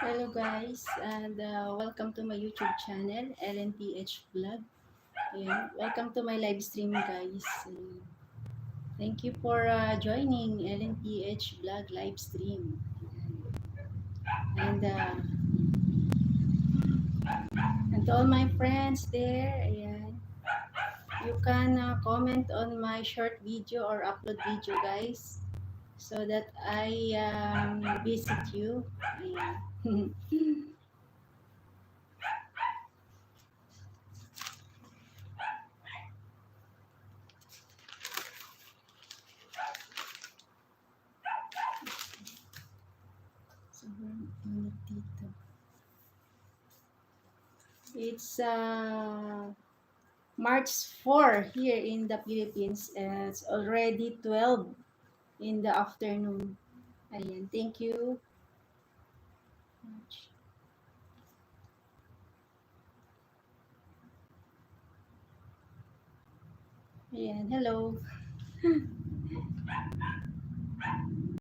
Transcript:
Hello guys, and welcome to my YouTube channel, EllenPh Vlog. Ayan, welcome to my live stream guys. Thank you for joining EllenPh Vlog live stream. And to all my friends there, ayan, you can comment on my short video or upload video guys so that I visit you. Ayan. Sobrang init dito. It's March 4 here in the Philippines. It's already 12 in the afternoon. Ayan, thank you. Ayan, hello.